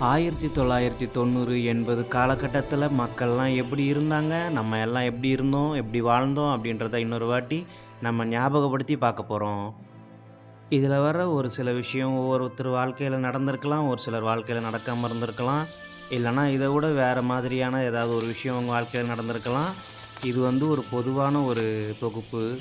1990, 80 காலகட்டத்தில மக்கள்லாம் எப்படி இருந்தாங்க? நம்ம எல்லாம் எப்படி இருந்தோம்? எப்படி வாழ்ந்தோம்? அப்படின்றத இன்னொரு வாட்டி நம்ம ஞாபகப்படுத்தி பார்க்க போறோம். இதில வர ஒரு சில விஷயம் ஒவ்வொருத்தர் வாழ்க்கையில நடந்திருக்கலாம். ஒரு சிலர் வாழ்க்கையில நடக்காம இருந்திருக்கலாம். இல்லன்னா இத விட வேற மாதிரியான ஏதாவது ஒரு விஷயம் உங்க வாழ்க்கையில நடந்திருக்கலாம். இது வந்து ஒரு பொதுவான ஒரு தொகுப்பு.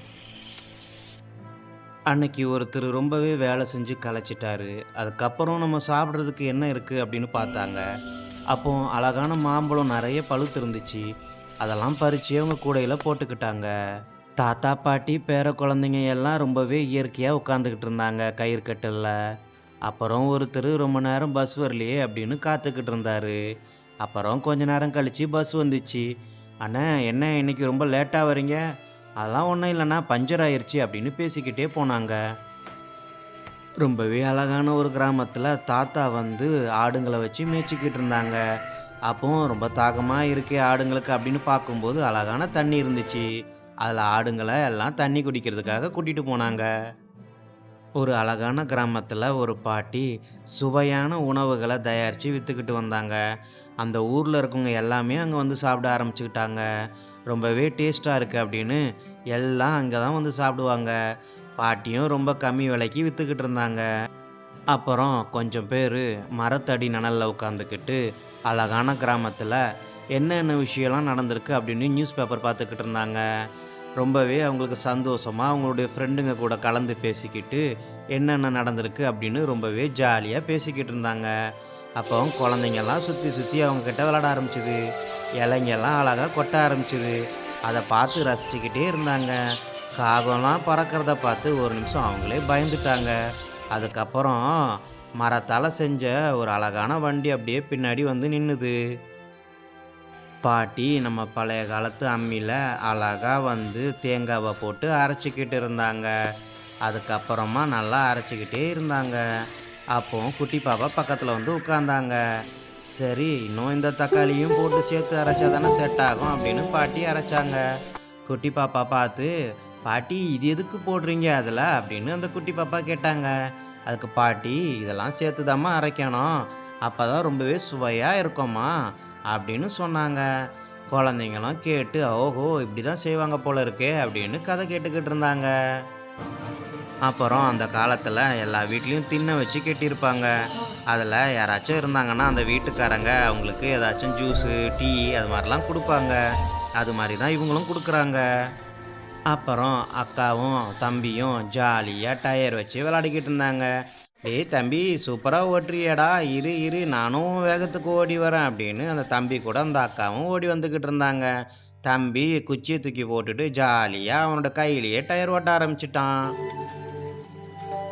அன்னைக்கு ஒருத்தர் ரொம்பவே வேலை செஞ்சு களைச்சிட்டாரு. அதுக்கப்புறம் நம்ம சாப்பிடுறதுக்கு என்ன இருக்கு அப்படின்னு பார்த்தாங்க. அப்போ அழகான மாம்பழம் நெறைய பழுத்து இருந்துச்சு. அதெல்லாம் பறிச்சு அவங்க கூடையில போட்டுக்கிட்டாங்க. தாத்தா, பாட்டி, பேர குழந்தைங்க எல்லாம் ரொம்பவே இயற்கையா உட்காந்துக்கிட்டு இருந்தாங்க கயிறு கட்டில்ல. அப்புறம் ஒருத்தர் ரொம்ப நேரம் பஸ் வரலையே அப்படின்னு காத்துக்கிட்டு இருந்தாரு. அப்புறம் கொஞ்ச நேரம் கழிச்சு பஸ் வந்துச்சு. "அண்ணே, என்ன இன்னைக்கு ரொம்ப லேட்டா வரீங்க?" "அதெல்லாம் ஒண்ணும் இல்லண்ணா, பஞ்சர் ஆயிருச்சு" அப்படின்னு பேசிக்கிட்டே போனாங்க. ரொம்பவே அழகான ஒரு கிராமத்துல தாத்தா வந்து ஆடுங்கள வச்சு மேய்ச்சிக்கிட்டு இருந்தாங்க. அப்போ ரொம்ப தாகமா இருக்கே ஆடுங்களுக்கு அப்படின்னு பார்க்கும்போது அழகான தண்ணி இருந்துச்சு. அதுல ஆடுங்கள எல்லாம் தண்ணி குடிக்கிறதுக்காக கூட்டிட்டு போனாங்க. ஒரு அழகான கிராமத்துல ஒரு பாட்டி சுவையான உணவுகள தயாரிச்சு வித்துக்கிட்டு வந்தாங்க. அந்த ஊர்ல இருக்கவங்க எல்லாமே அங்க வந்து சாப்பிட ஆரம்பிச்சுக்கிட்டாங்க. ரொம்பவே டேஸ்ட்டா இருக்கு அப்படின்னு எல்லாம் அங்க தான் வந்து சாப்பிடுவாங்க. பாட்டியும் ரொம்ப கம்மி விலைக்கு வித்துக்கிட்டு இருந்தாங்க. அப்புறம் கொஞ்சம் பேரு மரத்தடி நிழல்ல உட்காந்துக்கிட்டு, அழகான கிராமத்துல என்னென்ன விஷயம்லாம் நடந்திருக்கு அப்படின்னு நியூஸ் பேப்பர் பார்த்துக்கிட்டு இருந்தாங்க. ரொம்பவே அவங்களுக்கு சந்தோஷமா அவங்களுடைய ஃப்ரெண்டுங்க கூட கலந்து பேசிக்கிட்டு, என்னென்ன நடந்திருக்கு அப்படின்னு ரொம்பவே ஜாலியா பேசிக்கிட்டு இருந்தாங்க. அப்போ குழந்தைங்கலாம் சுத்தி சுத்தி அவங்க கிட்ட விளையாட ஆரம்பிச்சுது. இலைங்கெல்லாம் அழகா கொட்ட ஆரம்பிச்சுது. அத பார்த்து ரசிச்சுக்கிட்டே இருந்தாங்க. காகம்லாம் பறக்கிறத பார்த்து ஒரு நிமிஷம் அவங்களே பயந்துட்டாங்க. அதுக்கப்புறம் மரத்தால செஞ்ச ஒரு அழகான வண்டி அப்படியே பின்னாடி வந்து நின்னுது. பாட்டி நம்ம பழைய காலத்து அம்மில அழகா வந்து தேங்காவ போட்டு அரைச்சுக்கிட்டு இருந்தாங்க. அதுக்கப்புறமா நல்லா அரைச்சுக்கிட்டே இருந்தாங்க. அப்போ குட்டி பாப்பா பக்கத்துல வந்து உட்கார்ந்தாங்க. சரி, இன்னும் இந்த தக்காளியும் போட்டு சேர்த்து அரைச்சா தானே செட் ஆகும் அப்படின்னு பாட்டி அரைச்சாங்க. குட்டி பாப்பா பார்த்து, "பாட்டி, இது எதுக்கு போடுறீங்க அதுல?" அப்படின்னு அந்த குட்டி பாப்பா கேட்டாங்க. அதுக்கு பாட்டி, "இதெல்லாம் சேர்த்துதாம்மா அரைக்கணும். அப்பதான் ரொம்பவே சுவையா இருக்கும்மா" அப்படின்னு சொன்னாங்க. குழந்தைங்களும் கேட்டு, "ஓஹோ! இப்படிதான் செய்வாங்க போல இருக்கே" அப்படின்னு கதை கேட்டுக்கிட்டு இருந்தாங்க. அப்புறம் அந்த காலத்துல எல்லா வீட்லயும் திண்ண வச்சு கட்டியிருப்பாங்க. அதுல யாராச்சும் இருந்தாங்கன்னா, அந்த வீட்டுக்காரங்க அவங்களுக்கு ஏதாச்சும் ஜூஸு, டீ அது மாரிலாம் குடுப்பாங்க. அது மாரி தான் இவங்களும் குடுக்குறாங்க. அப்புறம் அக்காவும், தம்பியும் ஜாலியா டயர் வச்சு விளையாடிக்கிட்டு இருந்தாங்க. "டேய் தம்பி, சூப்பரா ஓட்டுறியேடா! இரு, இரு நானும் உன் வேகத்துக்கு ஓடி வரேன்" அப்படின்னு அந்த தம்பி கூட அந்த அக்காவும் ஓடி வந்துகிட்டு இருந்தாங்க. தம்பி குச்சிய தூக்கி போட்டுட்டு ஜாலியா அவனோட கையிலேயே டயர் ஓட்ட ஆரம்பிச்சுட்டான்.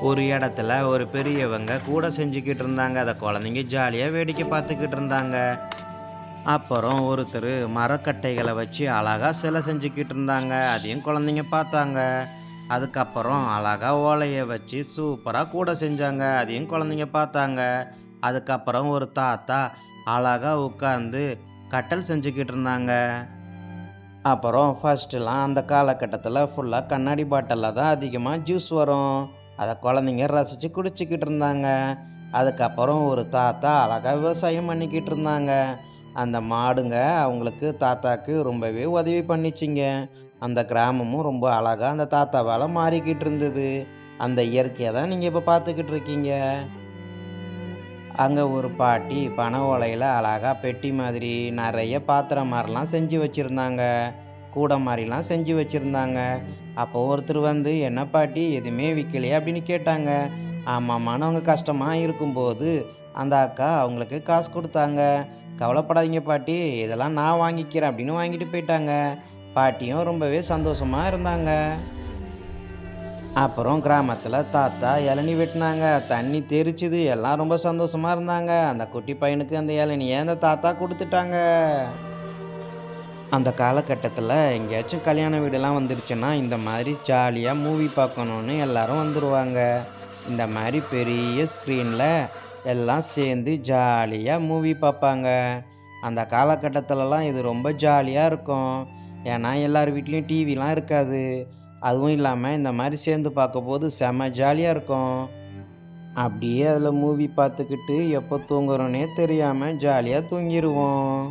ஒரு இடத்துல ஒரு பெரியவங்க கூட செஞ்சுக்கிட்டு இருந்தாங்க. அத குழந்தைங்க ஜாலியா வேடிக்கை பார்த்துக்கிட்டு இருந்தாங்க. அப்புறம் ஒருத்தரு மரக்கட்டைகள வச்சு அழகா சிலை செஞ்சுக்கிட்டு இருந்தாங்க. அதையும் குழந்தைங்க பார்த்தாங்க. அதுக்கப்புறம் அழகா ஓலைய வச்சு சூப்பரா கூட செஞ்சாங்க. அதையும் குழந்தைங்க பார்த்தாங்க. அதுக்கப்புறம் ஒரு தாத்தா அழகா உட்கார்ந்து கட்டல் செஞ்சுக்கிட்டு இருந்தாங்க. அப்புறம் ஃபர்ஸ்ட்டுலாம் அந்த காலகட்டத்தில ஃபுல்லா கண்ணாடி பாட்டில்ல தான் அதிகமா ஜூஸ் வரும். அத குழந்தைங்க ரசிச்சு குடிச்சுக்கிட்டு இருந்தாங்க. அதுக்கப்புறம் ஒரு தாத்தா அழகா விவசாயம் பண்ணிக்கிட்டு இருந்தாங்க. அந்த மாடுங்க அவங்களுக்கு தாத்தாக்கு ரொம்பவே உதவி பண்ணிச்சுங்க. அந்த கிராமமும் ரொம்ப அழகா அந்த தாத்தாவால மாறிக்கிட்டு இருந்தது. அந்த இயற்கைய தான் நீங்க இப்ப பார்த்துக்கிட்டு இருக்கீங்க. அங்க ஒரு பாட்டி பனை ஓலையில அழகா பெட்டி மாதிரி நெறைய பாத்திரம் மாரிலாம் செஞ்சு வச்சிருந்தாங்க. கூட மாரிலாம் செஞ்சு வச்சிருந்தாங்க. அப்போ ஒருத்தர் வந்து, "என்ன பாட்டி, எதுவுமே விக்கலையா?" அப்படின்னு கேட்டாங்க. ஆமாமான்னு அவங்க கஷ்டமா இருக்கும்போது, அந்த அக்கா அவங்களுக்கு காசு குடுத்தாங்க. "கவலைப்படாதீங்க பாட்டி, இதெல்லாம் நான் வாங்கிக்கிறேன்" அப்படின்னு வாங்கிட்டு போயிட்டாங்க. பாட்டியும் ரொம்பவே சந்தோஷமா இருந்தாங்க. அப்புறம் கிராமத்துல தாத்தா இளநீ வெட்டுனாங்க. தண்ணி தெறிச்சுது. எல்லாம் ரொம்ப சந்தோஷமா இருந்தாங்க. அந்த குட்டி பையனுக்கு அந்த இளநிய அந்த தாத்தா குடுத்துட்டாங்க. அந்த காலகட்டத்துல எங்கேயாச்சும் கல்யாண வீடுலாம் வந்துருச்சுன்னா, இந்த மாரி ஜாலியா மூவி பார்க்கணுன்னு எல்லாரும் வந்துருவாங்க. இந்த மாரி பெரிய ஸ்க்ரீன்ல எல்லாம் சேர்ந்து ஜாலியா மூவி பார்ப்பாங்க. அந்த காலகட்டத்துலலாம் இது ரொம்ப ஜாலியா இருக்கும். ஏன்னா, எல்லார் வீட்லயும் டிவிலாம் இருக்காது. அதுவும் இல்லாம இந்த மாரி சேர்ந்து பார்க்கும்போது செம்ம ஜாலியா இருக்கும். அப்படியே அதில் மூவி பார்த்துக்கிட்டு எப்போ தூங்குறோன்னே தெரியாமல் ஜாலியாக தூங்கிடுவோம்.